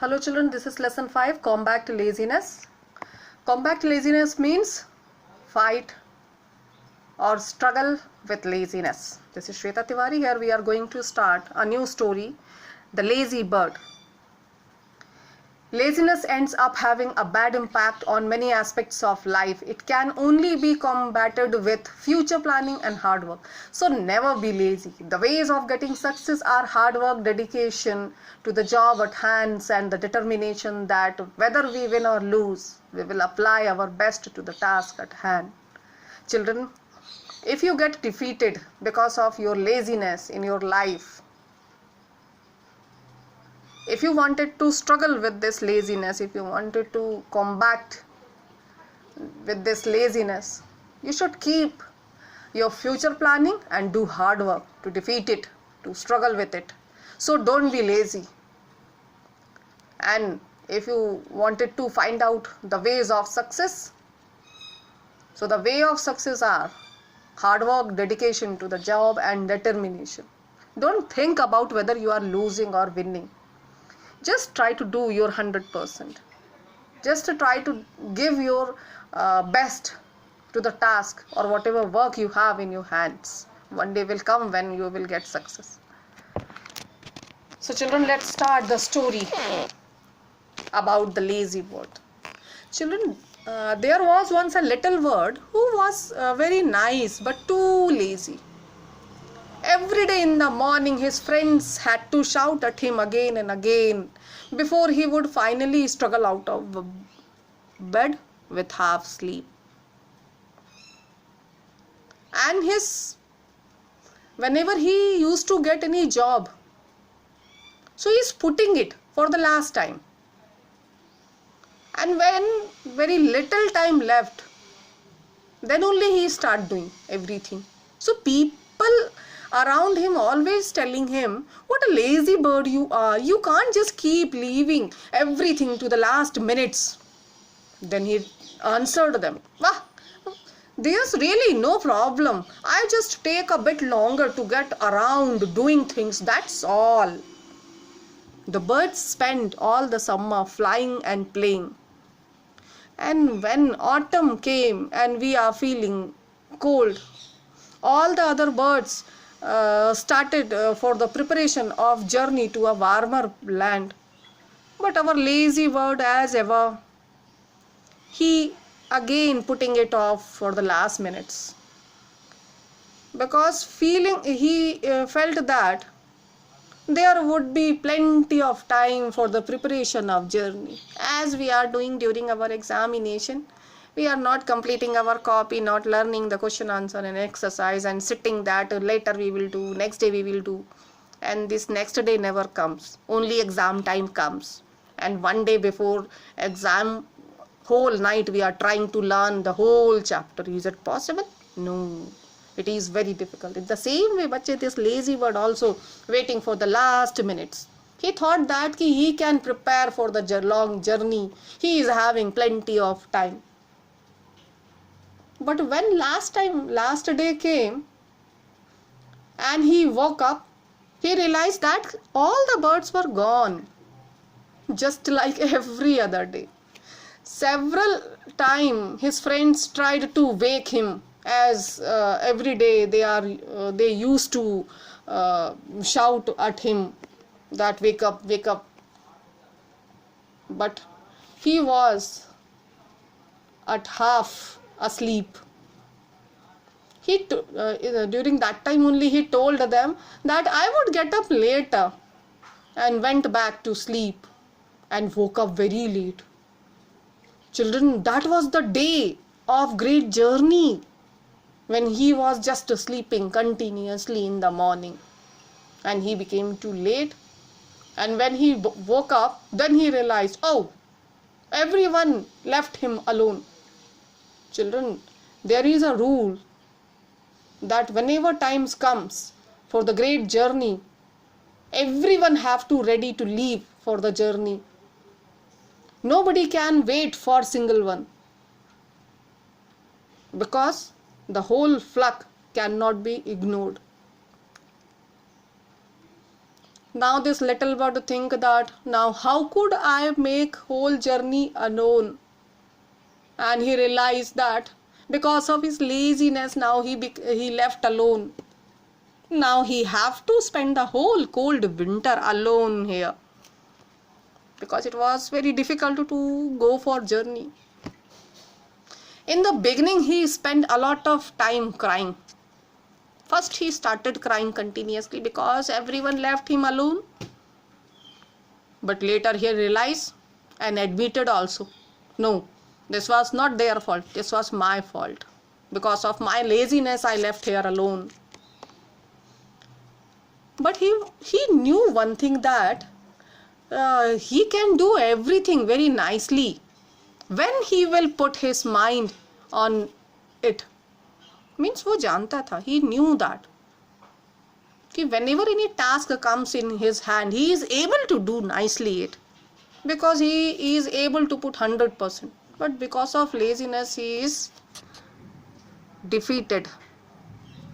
Hello children, this is lesson 5, combat laziness. Combat laziness means fight or struggle with laziness. This is Shweta Tiwari. Here we are going to start a new story, The Lazy Bird. Laziness ends up having a bad impact on many aspects of life. It can only be combated with future planning and hard work. So never be lazy. The ways of getting success are hard work, dedication to the job at hand, and the determination that whether we win or lose, we will apply our best to the task at hand. Children, if you get defeated because of your laziness in your life, if you wanted to struggle with this laziness, if you wanted to combat with this laziness, you should keep your future planning and do hard work to defeat it, to struggle with it. So don't be lazy. And if you wanted to find out the ways of success, so the way of success are hard work, dedication to the job and determination. Don't think about whether you are losing or winning. Just try to do your 100%. Just to try to give your best to the task or whatever work you have in your hands. One day will come when you will get success. So children, let's start the story about the lazy bird. Children, there was once a little bird who was very nice but too lazy. Every day in the morning, his friends had to shout at him again and again before he would finally struggle out of bed with half sleep. And whenever he used to get any job, so he's putting it for the last time. And when very little time left, then only he start doing everything. So people around him always telling him, what a lazy bird you are. You can't just keep leaving everything to the last minutes. Then he answered them, there's really no problem. I just take a bit longer to get around doing things, that's all. The birds spent all the summer flying and playing. And when autumn came and we are feeling cold, all the other birds started for the preparation of journey to a warmer land. But our lazy bird, as ever, he again putting it off for the last minutes. Because he felt that there would be plenty of time for the preparation of journey. As we are doing during our examination, we are not completing our copy, not learning the question answer and exercise and sitting that later we will do, next day we will do. And this next day never comes. Only exam time comes. And one day before exam, whole night we are trying to learn the whole chapter. Is it possible? No. It is very difficult. In the same way, bache, this lazy bird also waiting for the last minutes. He thought that he can prepare for the long journey. He is having plenty of time. But when last day came and he woke up, he realized that all the birds were gone, just like every other day. Several times his friends tried to wake him, as every day they used to shout at him that wake up, wake up. But he was at half asleep. During that time only he told them that I would get up later, and went back to sleep and woke up very late. Children, that was the day of great journey when he was just sleeping continuously in the morning, and he became too late. And when he woke up, then he realized, oh, everyone left him alone. Children, there is a rule that whenever times comes for the great journey, everyone have to ready to leave for the journey. Nobody can wait for single one, because the whole flock cannot be ignored. Now this little bird think that now how could I make whole journey alone? And he realized that because of his laziness now he left alone. Now he have to spend the whole cold winter alone here because it was very difficult to go for journey. In the beginning he spent a lot of time crying. First he started crying continuously because everyone left him alone. But later he realized and admitted also, no, this was not their fault, this was my fault. Because of my laziness I left here alone. But he knew one thing, that he can do everything very nicely when he will put his mind on it. Means वो जानता था, he knew that कि whenever any task comes in his hand, he is able to do nicely it because he is able to put 100%. But because of laziness he is defeated.